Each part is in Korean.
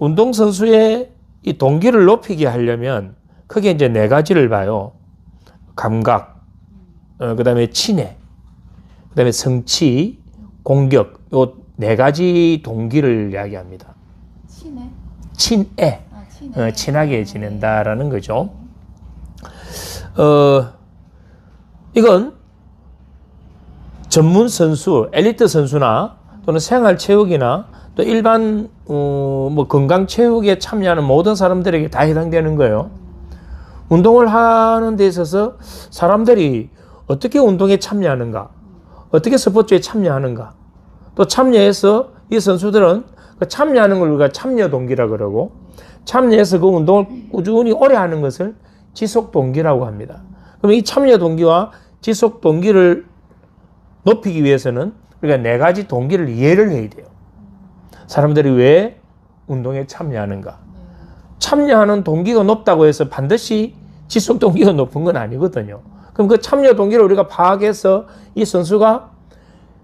운동선수의 이 동기를 높이게 하려면 크게 이제 네 가지를 봐요. 감각, 그 다음에 친애, 그 다음에 성취, 공격, 요 네 가지 동기를 이야기합니다. 친애? 친애. 친하게 지낸다라는 거죠. 이건 전문 선수, 엘리트 선수나 또는 생활체육이나 또 일반 뭐 건강체육에 참여하는 모든 사람들에게 다 해당되는 거예요. 운동을 하는 데 있어서 사람들이 어떻게 운동에 참여하는가, 어떻게 스포츠에 참여하는가, 또 참여해서 이 선수들은 그 참여하는 걸 우리가 참여 동기라 그러고, 참여해서 그 운동을 꾸준히 오래 하는 것을 지속 동기라고 합니다. 그럼 이 참여 동기와 지속 동기를 높이기 위해서는 우리가 네 가지 동기를 이해를 해야 돼요. 사람들이 왜 운동에 참여하는가? 참여하는 동기가 높다고 해서 반드시 지속 동기가 높은 건 아니거든요. 그럼 그 참여 동기를 우리가 파악해서 이 선수가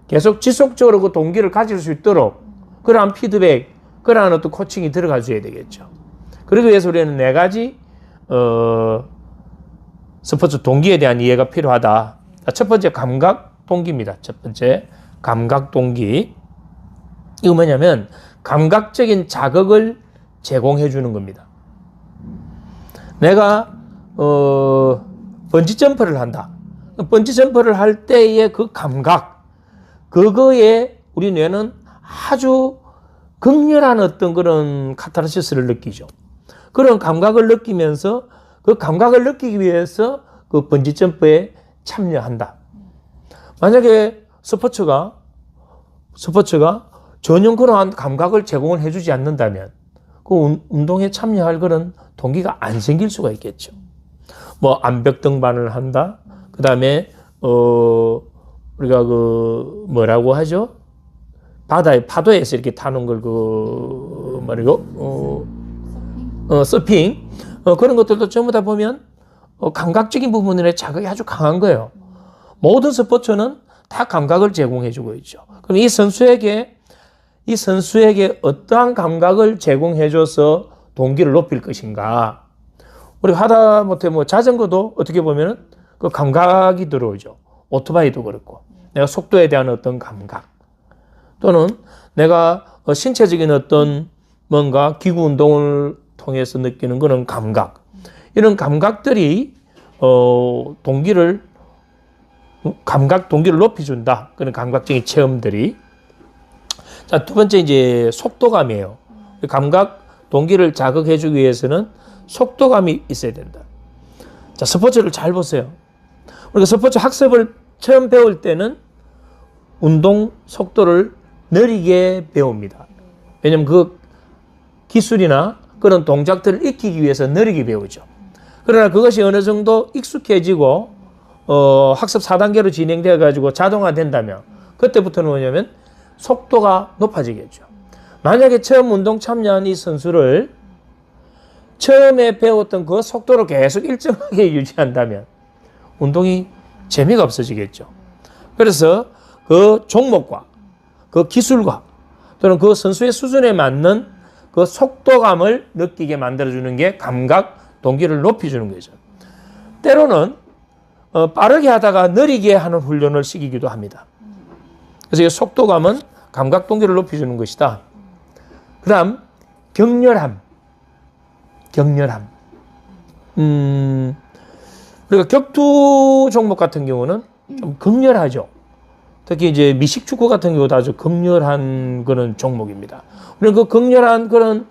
계속 지속적으로 그 동기를 가질 수 있도록 그러한 피드백, 그러한 어떤 코칭이 들어가 줘야 되겠죠. 그러기 위해서 우리는 네 가지 스포츠 동기에 대한 이해가 필요하다. 첫 번째 감각 동기입니다. 첫 번째 감각 동기. 이거 뭐냐면 감각적인 자극을 제공해 주는 겁니다. 내가 번지 점프를 한다. 번지 점프를 할 때의 그 감각, 그거에 우리 뇌는 아주 극렬한 어떤 그런 카타르시스를 느끼죠. 그런 감각을 느끼면서 그 감각을 느끼기 위해서 그 번지 점프에 참여한다. 만약에 스포츠가 전혀 그러한 감각을 제공을 해주지 않는다면 그 운동에 참여할 그런 동기가 안 생길 수가 있겠죠. 뭐 암벽 등반을 한다. 그 다음에 우리가 그 뭐라고 하죠? 바다의 파도에서 이렇게 타는 걸 서핑 그런 것들도 전부 다 보면 감각적인 부분에 자극이 아주 강한 거예요. 모든 스포츠는 다 감각을 제공해주고 있죠. 그럼 이 선수에게 어떠한 감각을 제공해줘서 동기를 높일 것인가? 우리 하다못해 뭐 자전거도 어떻게 보면은 그 감각이 들어오죠. 오토바이도 그렇고 내가 속도에 대한 어떤 감각 또는 내가 신체적인 어떤 뭔가 기구 운동을 통해서 느끼는 그런 감각, 이런 감각들이 감각 동기를 높여준다. 그런 감각적인 체험들이. 자, 두 번째 이제 속도감이에요. 감각 동기를 자극해주기 위해서는 속도감이 있어야 된다. 자, 스포츠를 잘 보세요. 우리가 스포츠 학습을 처음 배울 때는 운동 속도를 느리게 배웁니다. 왜냐면 그 기술이나 그런 동작들을 익히기 위해서 느리게 배우죠. 그러나 그것이 어느 정도 익숙해지고 학습 4단계로 진행되어 가지고 자동화된다면 그때부터는 뭐냐면 속도가 높아지겠죠. 만약에 처음 운동 참여한 이 선수를 처음에 배웠던 그 속도로 계속 일정하게 유지한다면 운동이 재미가 없어지겠죠. 그래서 그 종목과 그 기술과 또는 그 선수의 수준에 맞는 그 속도감을 느끼게 만들어주는 게 감각 동기를 높여주는 거죠. 때로는 빠르게 하다가 느리게 하는 훈련을 시키기도 합니다. 그래서 이 속도감은 감각 동기를 높여주는 것이다. 그 다음 격렬함. 우리가 격투 종목 같은 경우는 좀 격렬하죠. 특히 이제 미식축구 같은 경우도 아주 격렬한 그런 종목입니다. 우리는 그 격렬한 그런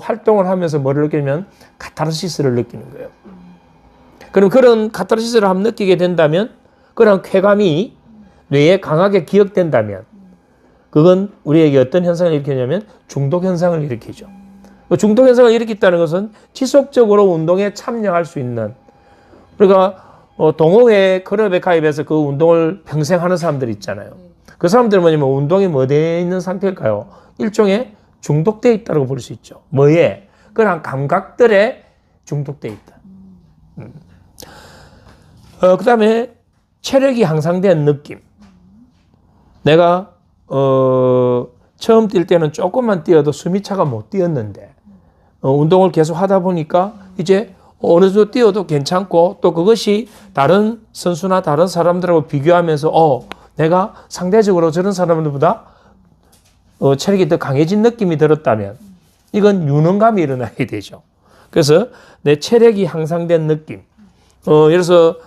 활동을 하면서 뭐를 느끼면 카타르시스를 느끼는 거예요. 그럼 그런 카타르시스를 한번 느끼게 된다면 그런 쾌감이 뇌에 강하게 기억된다면 그건 우리에게 어떤 현상을 일으키냐면 중독 현상을 일으키죠. 중독 현상을 일으킨다는 것은 지속적으로 운동에 참여할 수 있는, 우리가 동호회 클럽에 가입해서 그 운동을 평생 하는 사람들 있잖아요. 그 사람들은 뭐냐면 운동에 뭐 되어 있는 상태일까요? 일종의 중독되어 있다고 볼 수 있죠. 뭐에? 그런 감각들에 중독되어 있다. 그 다음에 체력이 향상된 느낌. 내가 처음 뛸 때는 조금만 뛰어도 숨이 차가 못 뛰었는데 운동을 계속 하다 보니까 이제 어느 정도 뛰어도 괜찮고 또 그것이 다른 선수나 다른 사람들하고 비교하면서 내가 상대적으로 저런 사람들보다 체력이 더 강해진 느낌이 들었다면 이건 유능감이 일어나게 되죠. 그래서 내 체력이 향상된 느낌. 예를 들어서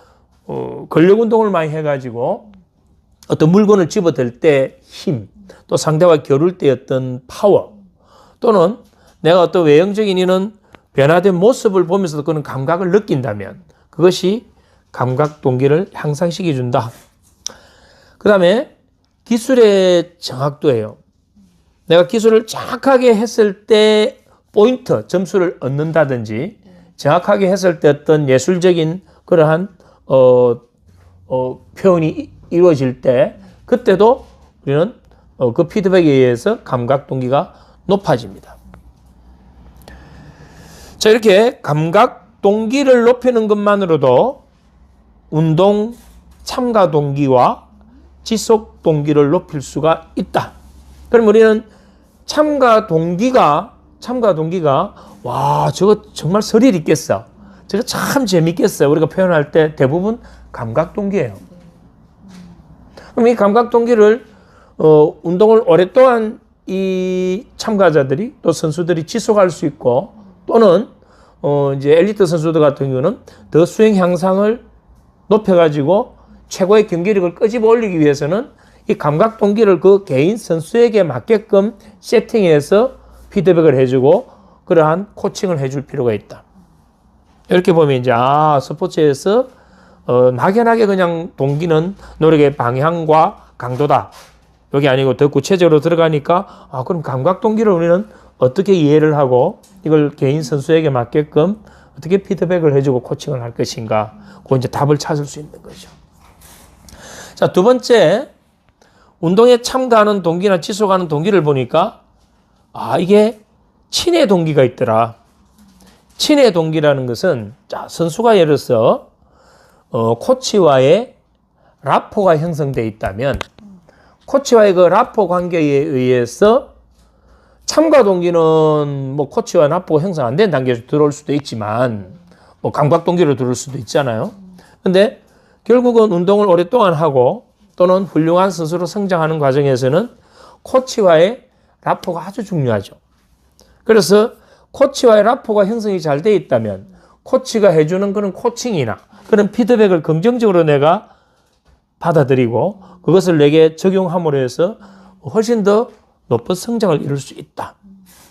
근력 운동을 많이 해가지고 어떤 물건을 집어들 때 힘, 또 상대와 겨룰 때 어떤 파워, 또는 내가 어떤 외형적인 이런 변화된 모습을 보면서도 그런 감각을 느낀다면 그것이 감각 동기를 향상시켜 준다. 그 다음에 기술의 정확도예요. 내가 기술을 정확하게 했을 때 포인트, 점수를 얻는다든지 정확하게 했을 때 어떤 예술적인 그러한 표현이 이루어질 때 그때도 우리는 그 피드백에 의해서 감각 동기가 높아집니다. 자, 이렇게 감각 동기를 높이는 것만으로도 운동 참가 동기와 지속 동기를 높일 수가 있다. 그럼 우리는 참가 동기가 와, 저거 정말 스릴 있겠어. 저거 참 재밌겠어. 우리가 표현할 때 대부분 감각 동기예요. 그럼 이 감각 동기를 운동을 오랫동안 이 참가자들이 또 선수들이 지속할 수 있고 또는 이제 엘리트 선수들 같은 경우는 더 수행 향상을 높여가지고 최고의 경기력을 끄집어 올리기 위해서는 이 감각 동기를 그 개인 선수에게 맞게끔 세팅해서 피드백을 해주고 그러한 코칭을 해줄 필요가 있다. 이렇게 보면 이제 스포츠에서 막연하게 그냥 동기는 노력의 방향과 강도다. 여기 아니고 더 구체적으로 들어가니까 그럼 감각 동기를 우리는 어떻게 이해를 하고 이걸 개인 선수에게 맞게끔 어떻게 피드백을 해주고 코칭을 할 것인가. 그 이제 답을 찾을 수 있는 거죠. 자, 두 번째, 운동에 참가하는 동기나 지속하는 동기를 보니까 이게 친해 동기가 있더라. 친해 동기라는 것은 선수가 예를 들어서 코치와의 라포가 형성되어 있다면 코치와의 그 라포 관계에 의해서 참가 동기는 뭐 코치와 라포가 형성 안 된 단계에서 들어올 수도 있지만 뭐 감각 동기로 들어올 수도 있잖아요. 근데 결국은 운동을 오랫동안 하고 또는 훌륭한 선수로 성장하는 과정에서는 코치와의 라포가 아주 중요하죠. 그래서 코치와의 라포가 형성이 잘 돼 있다면 코치가 해주는 그런 코칭이나 그런 피드백을 긍정적으로 내가 받아들이고 그것을 내게 적용함으로 해서 훨씬 더 높은 성장을 이룰 수 있다.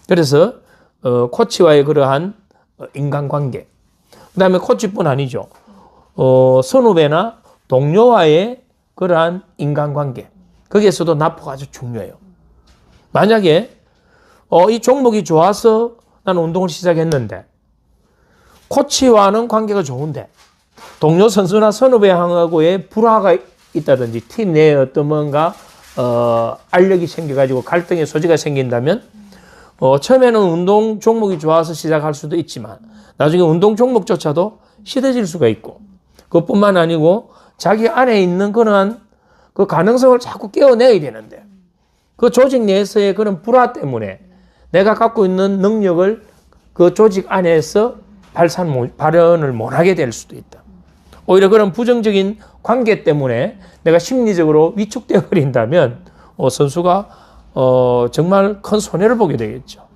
그래서 코치와의 그러한 인간관계, 그 다음에 코치뿐 아니죠. 선후배나 동료와의 그러한 인간관계, 거기에서도 라포가 아주 중요해요. 만약에 이 종목이 좋아서 나는 운동을 시작했는데 코치와는 관계가 좋은데 동료 선수나 선후배하고의 불화가 있다든지 팀 내에 어떤 뭔가 알력이 생겨가지고 갈등의 소지가 생긴다면 처음에는 운동 종목이 좋아서 시작할 수도 있지만 나중에 운동 종목조차도 싫어질 수가 있고 그것뿐만 아니고 자기 안에 있는 그러한 그 가능성을 자꾸 깨어내야 되는데 그 조직 내에서의 그런 불화 때문에 내가 갖고 있는 능력을 그 조직 안에서 발현을 못하게 될 수도 있다. 오히려 그런 부정적인 관계 때문에 내가 심리적으로 위축되어 버린다면 선수가 정말 큰 손해를 보게 되겠죠.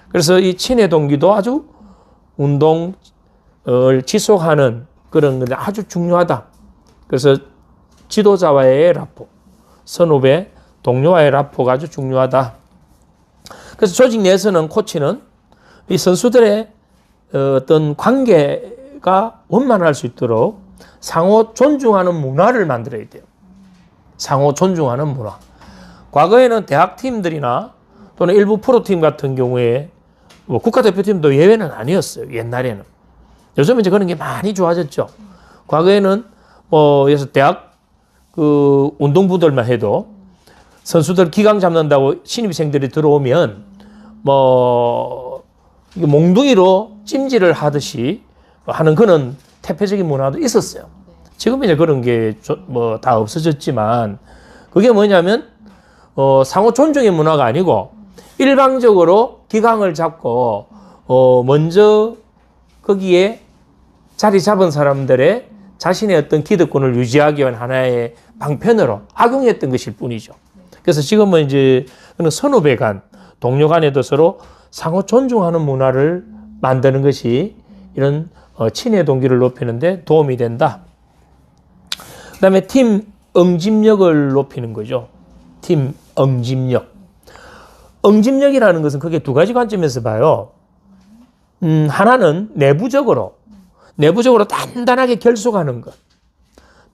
그래서 이 친해 동기도 아주 운동을 지속하는 그런 건데 아주 중요하다. 그래서 지도자와의 라포, 선후배, 동료와의 라포가 아주 중요하다. 그래서 조직 내에서는 코치는 이 선수들의 어떤 관계가 원만할 수 있도록 상호 존중하는 문화를 만들어야 돼요. 상호 존중하는 문화. 과거에는 대학팀들이나 또는 일부 프로팀 같은 경우에 뭐 국가대표팀도 예외는 아니었어요. 옛날에는. 요즘은 이제 그런 게 많이 좋아졌죠. 과거에는 그래서 대학 그 운동부들만 해도 선수들 기강 잡는다고 신입생들이 들어오면 몽둥이로 찜질을 하듯이 하는 그런 태폐적인 문화도 있었어요. 지금 이제 그런 게 다 없어졌지만 그게 뭐냐면 상호 존중의 문화가 아니고 일방적으로 기강을 잡고 먼저 거기에 자리 잡은 사람들의 자신의 어떤 기득권을 유지하기 위한 하나의 방편으로 악용했던 것일 뿐이죠. 그래서 지금은 이제 선후배 간, 동료 간에도 서로 상호 존중하는 문화를 만드는 것이 이런 친해 동기를 높이는 데 도움이 된다. 그 다음에 팀 응집력을 높이는 거죠. 팀 응집력. 응집력이라는 것은 크게 두 가지 관점에서 봐요. 하나는 내부적으로 단단하게 결속하는 것.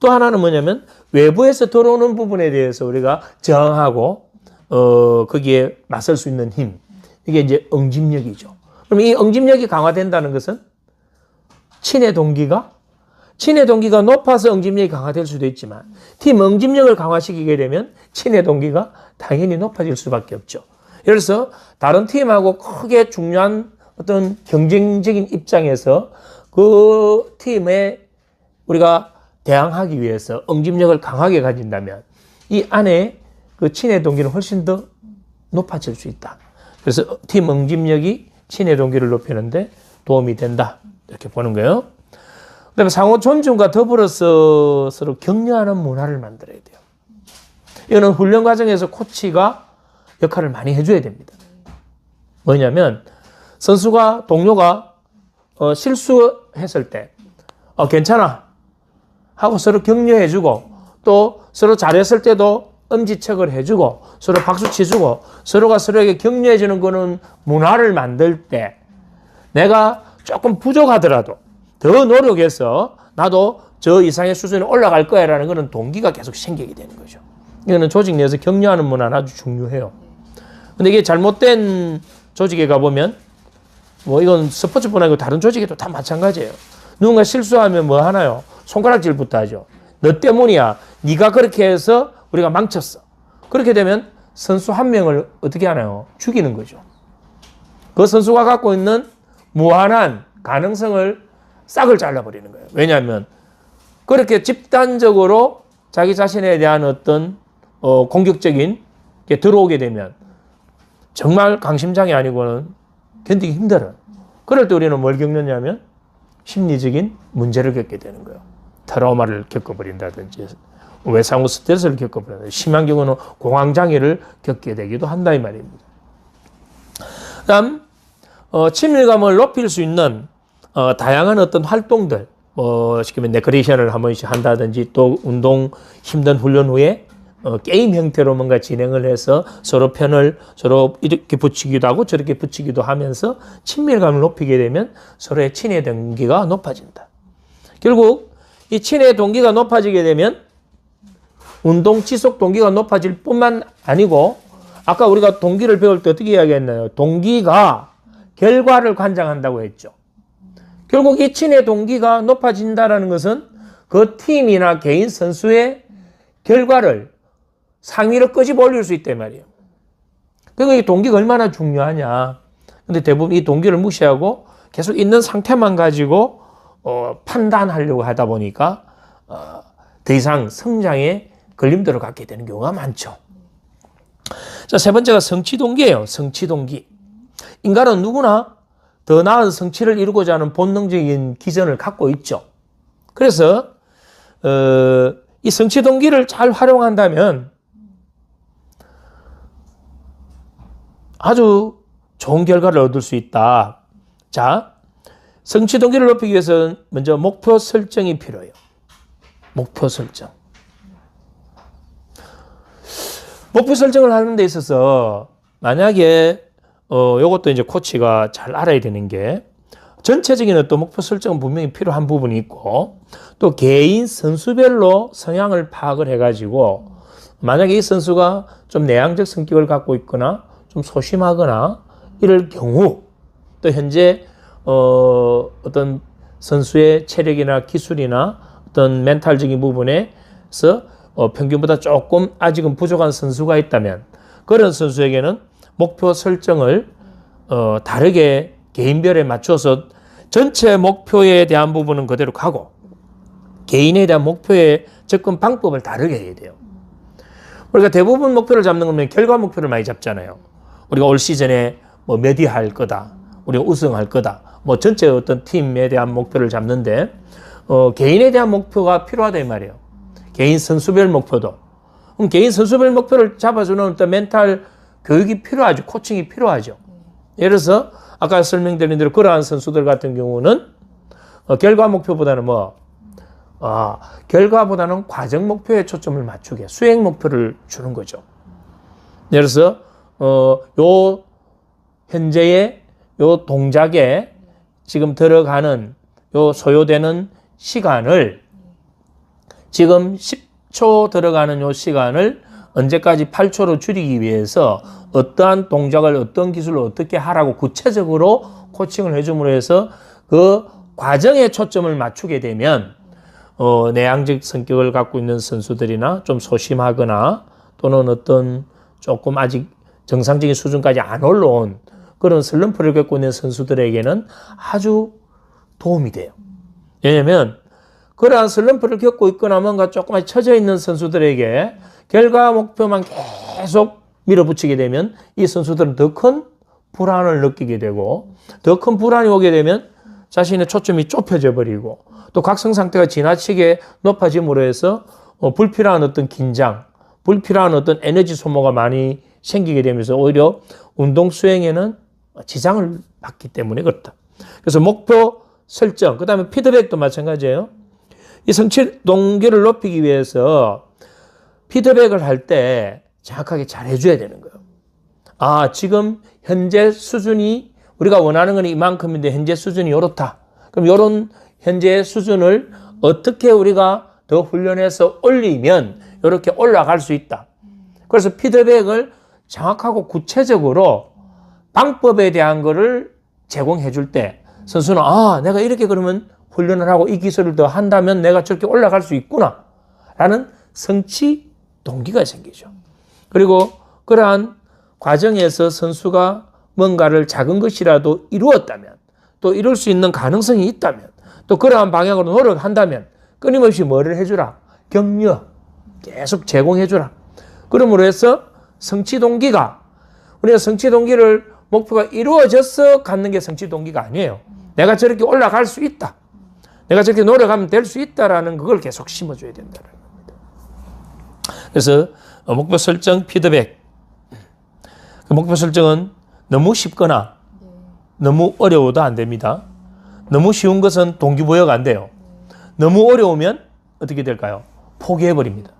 또 하나는 뭐냐면 외부에서 들어오는 부분에 대해서 우리가 저항하고 거기에 맞설 수 있는 힘. 이게 이제 응집력이죠. 그럼 이 응집력이 강화된다는 것은 친해 동기가 높아서 응집력이 강화될 수도 있지만 팀 응집력을 강화시키게 되면 친해 동기가 당연히 높아질 수밖에 없죠. 예를 들어서 다른 팀하고 크게 중요한 어떤 경쟁적인 입장에서 그 팀에 우리가 대항하기 위해서 응집력을 강하게 가진다면 이 안에 그 친해 동기는 훨씬 더 높아질 수 있다. 그래서 팀 응집력이 친해 동기를 높이는데 도움이 된다. 이렇게 보는 거예요. 그 다음에 상호 존중과 더불어서 서로 격려하는 문화를 만들어야 돼요. 이거는 훈련 과정에서 코치가 역할을 많이 해줘야 됩니다. 뭐냐면 선수가, 동료가 실수했을 때 괜찮아 하고 서로 격려해주고 또 서로 잘했을 때도 엄지척을 해주고 서로 박수 치주고 서로가 서로에게 격려해주는 그런 문화를 만들 때 내가 조금 부족하더라도 더 노력해서 나도 저 이상의 수준에 올라갈 거야 라는 그런 동기가 계속 생기게 되는 거죠. 이거는 조직 내에서 격려하는 문화는 아주 중요해요. 근데 이게 잘못된 조직에 가보면 뭐 이건 스포츠뿐 아니고 다른 조직에도 다 마찬가지예요. 누군가 실수하면 뭐 하나요? 손가락질부터 하죠. 너 때문이야. 네가 그렇게 해서 우리가 망쳤어. 그렇게 되면 선수 한 명을 어떻게 하나요? 죽이는 거죠. 그 선수가 갖고 있는 무한한 가능성을 싹을 잘라버리는 거예요. 왜냐하면 그렇게 집단적으로 자기 자신에 대한 어떤 공격적인 게 들어오게 되면 정말 강심장이 아니고는 견디기 힘들어요. 그럴 때 우리는 뭘 겪느냐면 심리적인 문제를 겪게 되는 거예요. 트라우마를 겪어버린다든지 외상후 스트레스를 겪어버린다. 심한 경우는 공황장애를 겪게 되기도 한다 이 말입니다. 다음 친밀감을 높일 수 있는 다양한 어떤 활동들, 쉽게 말하면 레크레이션을 한 번씩 한다든지 또 운동 힘든 훈련 후에 게임 형태로 뭔가 진행을 해서 서로 편을 서로 이렇게 붙이기도 하고 저렇게 붙이기도 하면서 친밀감을 높이게 되면 서로의 친해 동기가 높아진다. 결국 이 친해 동기가 높아지게 되면 운동 지속 동기가 높아질 뿐만 아니고 아까 우리가 동기를 배울 때 어떻게 이야기했나요? 동기가 결과를 관장한다고 했죠. 결국 이 친해 동기가 높아진다는 것은 그 팀이나 개인 선수의 결과를 상위로 끄집어 올릴 수 있단 말이에요. 그러니까 이 동기가 얼마나 중요하냐. 근데 대부분 이 동기를 무시하고 계속 있는 상태만 가지고 판단하려고 하다 보니까 더 이상 성장에 걸림돌을 갖게 되는 경우가 많죠. 자, 세 번째가 성취 동기예요. 성취 동기. 인간은 누구나 더 나은 성취를 이루고자 하는 본능적인 기전을 갖고 있죠. 그래서 이 성취 동기를 잘 활용한다면 아주 좋은 결과를 얻을 수 있다. 자, 성취 동기를 높이기 위해서는 먼저 목표 설정이 필요해요. 목표 설정. 목표 설정을 하는 데 있어서 만약에 요것도 이제 코치가 잘 알아야 되는 게 전체적인 어떤 목표 설정은 분명히 필요한 부분이 있고 또 개인 선수별로 성향을 파악을 해가지고 만약에 이 선수가 좀 내향적 성격을 갖고 있거나 좀 소심하거나 이럴 경우 또 현재 어떤 선수의 체력이나 기술이나 어떤 멘탈적인 부분에서 평균보다 조금 아직은 부족한 선수가 있다면 그런 선수에게는 목표 설정을 다르게 개인별에 맞춰서 전체 목표에 대한 부분은 그대로 가고 개인에 대한 목표의 접근 방법을 다르게 해야 돼요. 우리가 대부분 목표를 잡는 거면 결과 목표를 많이 잡잖아요. 우리가 올 시즌에 뭐 몇 위 할 거다. 우리가 우승할 거다. 뭐 전체 어떤 팀에 대한 목표를 잡는데 개인에 대한 목표가 필요하다 이 말이에요. 개인 선수별 목표도. 그럼 개인 선수별 목표를 잡아주는 어떤 멘탈 교육이 필요하죠. 코칭이 필요하죠. 예를 들어서 아까 설명드린 대로 그러한 선수들 같은 경우는 결과 목표보다는 결과보다는 과정 목표에 초점을 맞추게 수행 목표를 주는 거죠. 예를 들어서 요 현재의 요 동작에 지금 들어가는 요 소요되는 시간을 지금 10초 들어가는 요 시간을 언제까지 8초로 줄이기 위해서 어떠한 동작을 어떤 기술을 어떻게 하라고 구체적으로 코칭을 해줌으로 해서 그 과정에 초점을 맞추게 되면 내향적 성격을 갖고 있는 선수들이나 좀 소심하거나 또는 어떤 조금 아직 정상적인 수준까지 안 올라온 그런 슬럼프를 겪고 있는 선수들에게는 아주 도움이 돼요. 왜냐하면 그러한 슬럼프를 겪고 있거나 뭔가 조금 처져 있는 선수들에게 결과 목표만 계속 밀어붙이게 되면 이 선수들은 더 큰 불안을 느끼게 되고 더 큰 불안이 오게 되면 자신의 초점이 좁혀져 버리고 또 각성 상태가 지나치게 높아짐으로 해서 불필요한 어떤 긴장, 불필요한 어떤 에너지 소모가 많이 생기게 되면서 오히려 운동 수행에는 지장을 받기 때문에 그렇다. 그래서 목표 설정, 그 다음에 피드백도 마찬가지예요. 이 성취 동기를 높이기 위해서 피드백을 할 때 정확하게 잘 해줘야 되는 거예요. 지금 현재 수준이 우리가 원하는 건 이만큼인데 현재 수준이 이렇다. 그럼 이런 현재 수준을 어떻게 우리가 더 훈련해서 올리면 이렇게 올라갈 수 있다. 그래서 피드백을 정확하고 구체적으로 방법에 대한 거를 제공해 줄 때 선수는 내가 이렇게 그러면 훈련을 하고 이 기술을 더 한다면 내가 저렇게 올라갈 수 있구나 라는 성취 동기가 생기죠. 그리고 그러한 과정에서 선수가 뭔가를 작은 것이라도 이루었다면 또 이룰 수 있는 가능성이 있다면 또 그러한 방향으로 노력한다면 끊임없이 뭐를 해주라? 격려 계속 제공해주라. 그러므로 해서 성취 동기가 우리가 성취 동기를 목표가 이루어져서 갖는 게 성취 동기가 아니에요. 내가 저렇게 올라갈 수 있다. 내가 저렇게 노력하면 될 수 있다라는 그걸 계속 심어줘야 된다는 겁니다. 그래서 목표 설정, 피드백. 그 목표 설정은 너무 쉽거나 너무 어려워도 안 됩니다. 너무 쉬운 것은 동기부여가 안 돼요. 너무 어려우면 어떻게 될까요? 포기해버립니다.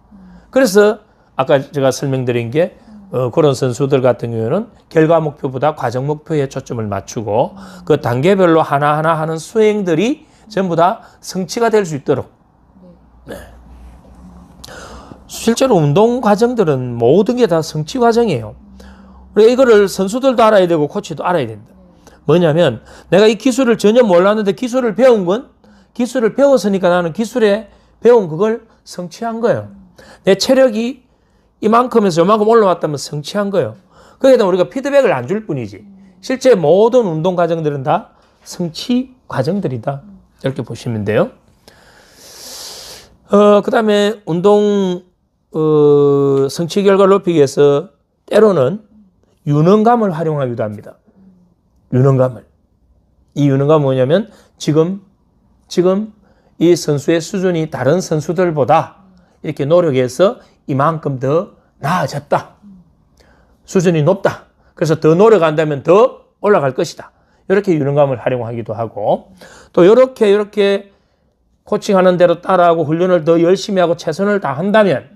그래서 아까 제가 설명드린 게 그런 선수들 같은 경우는 결과 목표보다 과정 목표에 초점을 맞추고 그 단계별로 하나하나 하는 수행들이 전부 다 성취가 될 수 있도록. 네. 실제로 운동 과정들은 모든 게 다 성취 과정이에요. 우리가 이거를 선수들도 알아야 되고 코치도 알아야 된다. 뭐냐면 내가 이 기술을 전혀 몰랐는데 기술을 배운 건 기술을 배웠으니까 나는 기술에 배운 그걸 성취한 거예요. 내 체력이 이만큼에서 요만큼 올라왔다면 성취한 거예요. 거기에 대한 우리가 피드백을 안 줄 뿐이지. 실제 모든 운동 과정들은 다 성취 과정들이다. 이렇게 보시면 돼요. 그 다음에 운동 성취 결과를 높이기 위해서 때로는 유능감을 활용하기도 합니다. 유능감을. 이 유능감은 뭐냐면 지금 이 선수의 수준이 다른 선수들보다 이렇게 노력해서 이만큼 더 나아졌다. 수준이 높다. 그래서 더 노력한다면 더 올라갈 것이다. 이렇게 유능감을 활용하기도 하고 또 이렇게 코칭하는 대로 따라하고 훈련을 더 열심히 하고 최선을 다한다면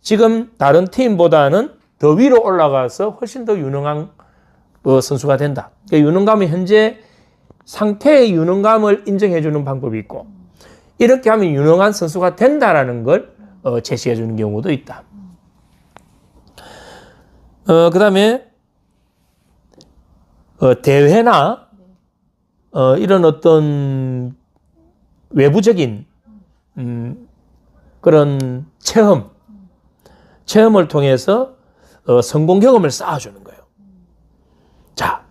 지금 다른 팀보다는 더 위로 올라가서 훨씬 더 유능한 선수가 된다. 유능감은 현재 상태의 유능감을 인정해 주는 방법이 있고 이렇게 하면 유능한 선수가 된다라는 걸 제시해 주는 경우도 있다. 그 다음에 대회나 이런 어떤 외부적인 그런 체험을 통해서 성공 경험을 쌓아주는 거예요. 자,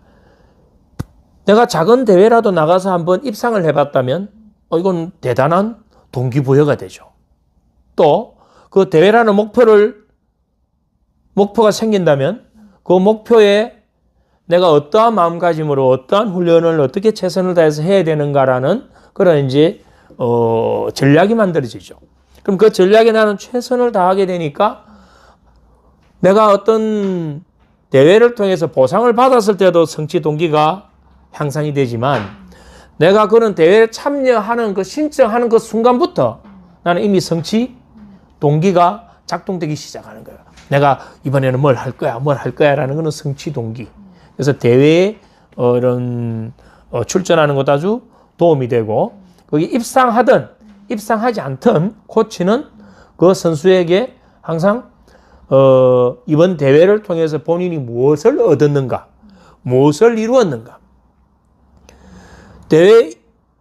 내가 작은 대회라도 나가서 한번 입상을 해봤다면 이건 대단한 동기부여가 되죠. 또 그 대회라는 목표를 목표가 생긴다면 그 목표에 내가 어떠한 마음가짐으로 어떠한 훈련을 어떻게 최선을 다해서 해야 되는가라는 그런 이제 전략이 만들어지죠. 그럼 그 전략에 나는 최선을 다하게 되니까 내가 어떤 대회를 통해서 보상을 받았을 때도 성취 동기가 향상이 되지만 내가 그런 대회에 참여하는 그 신청하는 그 순간부터 나는 이미 성취 동기가 작동되기 시작하는 거예요. 내가 이번에는 뭘 할 거야 라는 거는 성취 동기. 그래서 대회에 이런 출전하는 것도 아주 도움이 되고 거기 입상하든 입상하지 않든 코치는 그 선수에게 항상 이번 대회를 통해서 본인이 무엇을 얻었는가, 무엇을 이루었는가. 대회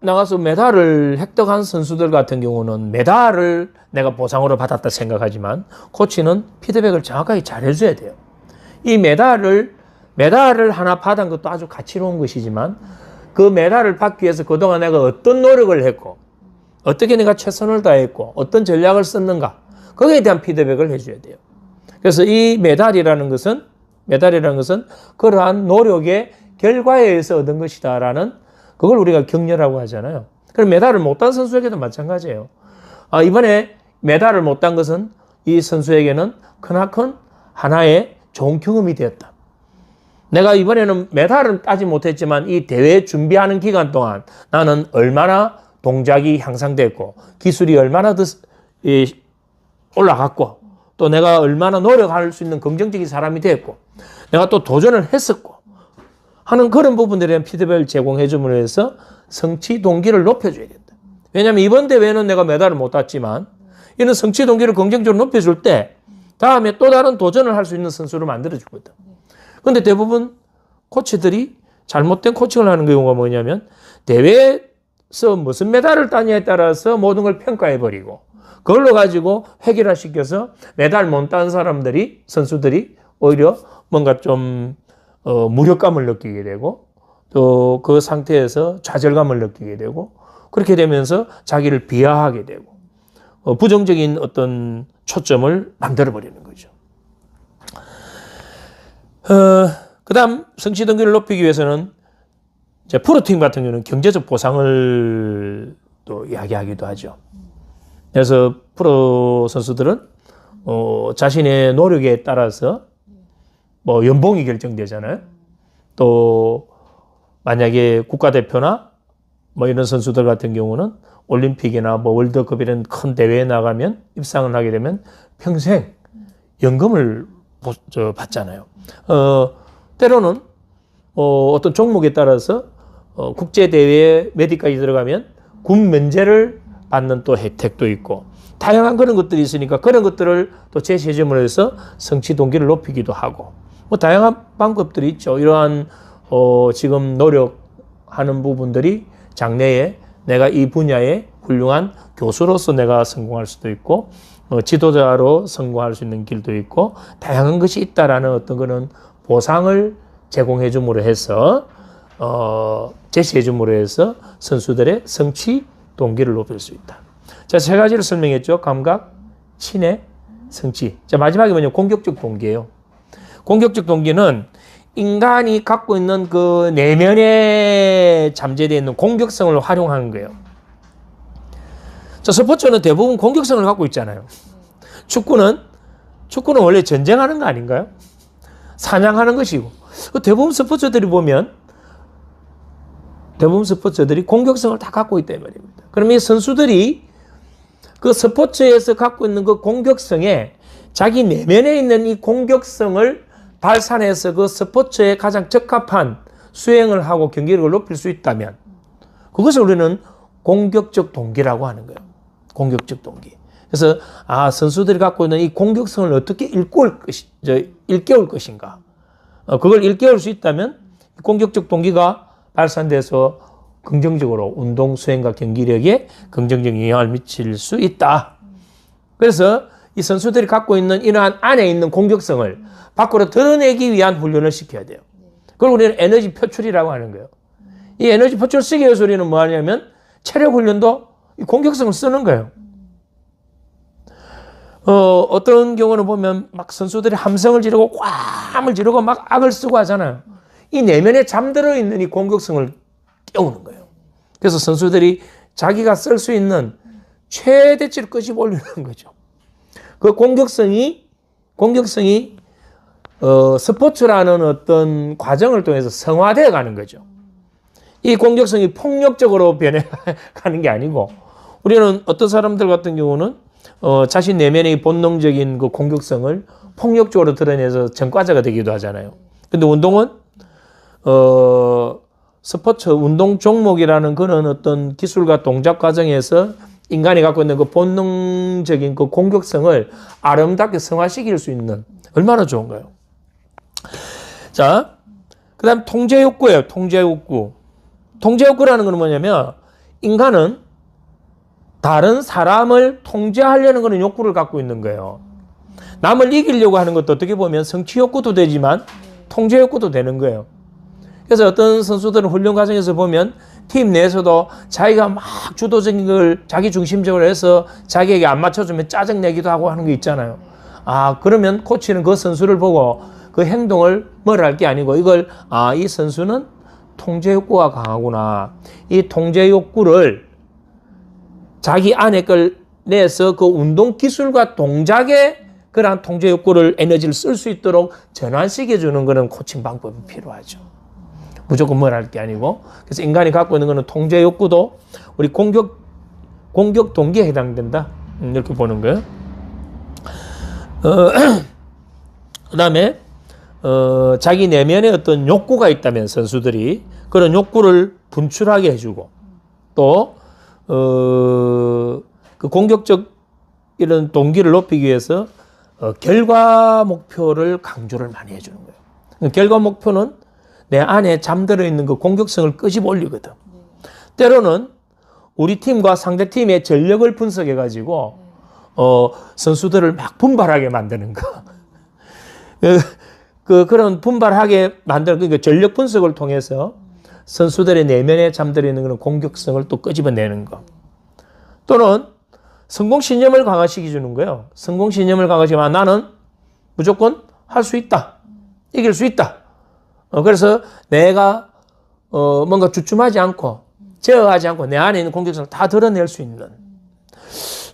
나가서 메달을 획득한 선수들 같은 경우는 메달을 내가 보상으로 받았다 생각하지만 코치는 피드백을 정확하게 잘 해줘야 돼요. 이 메달을 하나 받은 것도 아주 가치로운 것이지만 그 메달을 받기 위해서 그동안 내가 어떤 노력을 했고 어떻게 내가 최선을 다했고 어떤 전략을 썼는가 거기에 대한 피드백을 해줘야 돼요. 그래서 이 메달이라는 것은 그러한 노력의 결과에 의해서 얻은 것이다라는 그걸 우리가 격려라고 하잖아요. 그럼 메달을 못 딴 선수에게도 마찬가지예요. 이번에 메달을 못 딴 것은 이 선수에게는 크나큰 하나의 좋은 경험이 되었다. 내가 이번에는 메달은 따지 못했지만 이 대회 준비하는 기간 동안 나는 얼마나 동작이 향상됐고 기술이 얼마나 더 올라갔고 또 내가 얼마나 노력할 수 있는 긍정적인 사람이 됐고 내가 또 도전을 했었고 하는 그런 부분들에 대한 피드백을 제공해 줌으로 해서 성취 동기를 높여줘야 된다. 왜냐하면 이번 대회는 내가 메달을 못 땄지만 이는 성취 동기를 긍정적으로 높여줄 때 다음에 또 다른 도전을 할 수 있는 선수로 만들어주거든. 그런데 대부분 코치들이 잘못된 코칭을 하는 경우가 뭐냐면 대회에서 무슨 메달을 따냐에 따라서 모든 걸 평가해버리고 그걸로 가지고 획일화시켜서 메달 못 딴 선수들이 오히려 뭔가 좀 무력감을 느끼게 되고 또 그 상태에서 좌절감을 느끼게 되고 그렇게 되면서 자기를 비하하게 되고 부정적인 어떤 초점을 만들어버리는 거죠. 그 다음 성취 동기를 높이기 위해서는 이제 프로팀 같은 경우는 경제적 보상을 또 이야기하기도 하죠. 그래서 프로 선수들은 자신의 노력에 따라서 뭐 연봉이 결정되잖아요. 또 만약에 국가대표나 뭐 이런 선수들 같은 경우는 올림픽이나 뭐 월드컵 이런 큰 대회에 나가면 입상을 하게 되면 평생 연금을 받잖아요. 때로는 어떤 종목에 따라서 국제대회에 몇 위까지 들어가면 군 면제를 받는 또 혜택도 있고 다양한 그런 것들이 있으니까 그런 것들을 또 제시해줌으로 해서 성취 동기를 높이기도 하고 뭐 다양한 방법들이 있죠. 이러한 지금 노력하는 부분들이 장래에 내가 이 분야에 훌륭한 교수로서 내가 성공할 수도 있고 지도자로 성공할 수 있는 길도 있고 다양한 것이 있다라는 어떤 그런 보상을 제공해 줌으로 해서 제시해 줌으로 해서 선수들의 성취 동기를 높일 수 있다. 자, 세 가지를 설명했죠. 감각, 친해, 성취. 자, 마지막에 뭐냐? 공격적 동기예요. 공격적 동기는 인간이 갖고 있는 그 내면에 잠재되어 있는 공격성을 활용하는 거예요. 자, 스포츠는 대부분 공격성을 갖고 있잖아요. 축구는 원래 전쟁하는 거 아닌가요? 사냥하는 것이고. 대부분 스포츠들이 보면 공격성을 다 갖고 있다 이 말입니다. 그럼 이 선수들이 그 스포츠에서 갖고 있는 그 공격성에 자기 내면에 있는 이 공격성을 발산해서 그 스포츠에 가장 적합한 수행을 하고 경기력을 높일 수 있다면 그것을 우리는 공격적 동기라고 하는 거예요. 공격적 동기. 그래서 선수들이 갖고 있는 이 공격성을 어떻게 일깨울 것인가. 그걸 일깨울 수 있다면 공격적 동기가 발산돼서 긍정적으로 운동 수행과 경기력에 긍정적인 영향을 미칠 수 있다. 그래서 이 선수들이 갖고 있는 이러한 안에 있는 공격성을 밖으로 드러내기 위한 훈련을 시켜야 돼요. 그걸 우리는 에너지 표출이라고 하는 거예요. 이 에너지 표출 쓰기 위해서 우리는 뭐 하냐면 체력 훈련도 이 공격성을 쓰는 거예요. 어떤 경우는 보면 막 선수들이 함성을 지르고 꽝을 지르고 막 악을 쓰고 하잖아요. 이 내면에 잠들어 있는 이 공격성을 깨우는 거예요. 그래서 선수들이 자기가 쓸 수 있는 최대치를 끄집어 올리는 거죠. 그 공격성이 스포츠라는 어떤 과정을 통해서 성화되어 가는 거죠. 이 공격성이 폭력적으로 변해가는 게 아니고, 우리는 어떤 사람들 같은 경우는 자신 내면의 본능적인 그 공격성을 폭력적으로 드러내서 전과자가 되기도 하잖아요. 근데 운동은 스포츠 운동 종목이라는 그런 어떤 기술과 동작 과정에서 인간이 갖고 있는 그 본능적인 그 공격성을 아름답게 성화시킬 수 있는, 얼마나 좋은가요? 자, 그 다음 통제 욕구예요. 통제 욕구. 통제 욕구라는 건 뭐냐면, 인간은 다른 사람을 통제하려는 그런 욕구를 갖고 있는 거예요. 남을 이기려고 하는 것도 어떻게 보면 성취 욕구도 되지만 통제 욕구도 되는 거예요. 그래서 어떤 선수들은 훈련 과정에서 보면 팀 내에서도 자기가 막 주도적인 걸 자기 중심적으로 해서 자기에게 안 맞춰주면 짜증내기도 하고 하는 게 있잖아요. 그러면 코치는 그 선수를 보고 그 행동을 뭐라 할 게 아니고 이걸, 이 선수는 통제 욕구가 강하구나. 이 통제 욕구를 자기 안에 걸 내서 그 운동 기술과 동작에 그러한 통제 욕구를, 에너지를 쓸 수 있도록 전환시켜주는 그런 코칭 방법이 필요하죠. 무조건 뭘 할 게 아니고. 그래서 인간이 갖고 있는 것은 통제 욕구도 우리 공격 동기에 해당된다. 이렇게 보는 거예요. 그 다음에, 자기 내면에 어떤 욕구가 있다면 선수들이 그런 욕구를 분출하게 해주고, 또, 그 공격적 이런 동기를 높이기 위해서 결과 목표를 강조를 많이 해주는 거예요. 결과 목표는 내 안에 잠들어 있는 그 공격성을 끄집어 올리거든. 때로는 우리 팀과 상대 팀의 전력을 분석해 가지고 선수들을 막 분발하게 만드는 거. 그런 분발하게 만드는, 그러니까 전력 분석을 통해서 선수들의 내면에 잠들어 있는 그런 공격성을 또 끄집어내는 거. 또는 성공 신념을 강화시켜 주는 거예요. 성공 신념을 강화시키면 나는 무조건 할 수 있다. 이길 수 있다. 그래서 내가 뭔가 주춤하지 않고 제어하지 않고 내 안에 있는 공격성을 다 드러낼 수 있는.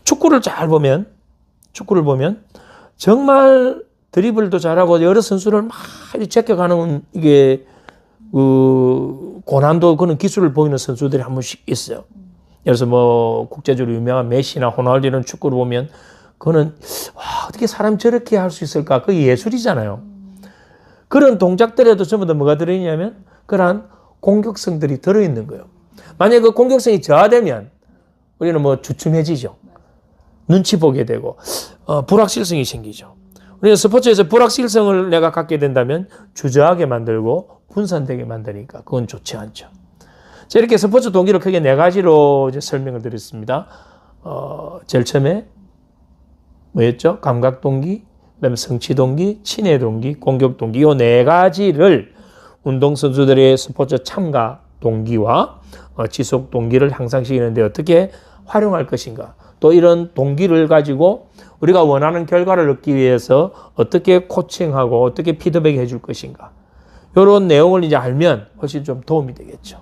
축구를 보면 정말 드리블도 잘하고 여러 선수를 막 제껴가는 이게 고난도 그런 기술을 보이는 선수들이 한 번씩 있어요. 예를 들어서 뭐 국제적으로 유명한 메시나 호날두 이런 축구를 보면 그거는 어떻게 사람이 저렇게 할 수 있을까? 그게 예술이잖아요. 그런 동작들에도 전부 다 뭐가 들어있냐면 그러한 공격성들이 들어있는 거예요. 만약에 그 공격성이 저하되면 우리는 뭐 주춤해지죠. 눈치 보게 되고 불확실성이 생기죠. 우리는 스포츠에서 불확실성을 내가 갖게 된다면 주저하게 만들고 분산되게 만드니까 그건 좋지 않죠. 자, 이렇게 스포츠 동기를 크게 네 가지로 이제 설명을 드렸습니다. 제일 처음에 뭐였죠? 감각 동기, 그다음에 성취 동기, 친해 동기, 공격 동기, 이 네 가지를 운동선수들의 스포츠 참가 동기와 지속 동기를 향상시키는데 어떻게 활용할 것인가. 또 이런 동기를 가지고 우리가 원하는 결과를 얻기 위해서 어떻게 코칭하고 어떻게 피드백 해줄 것인가. 이런 내용을 이제 알면 훨씬 좀 도움이 되겠죠.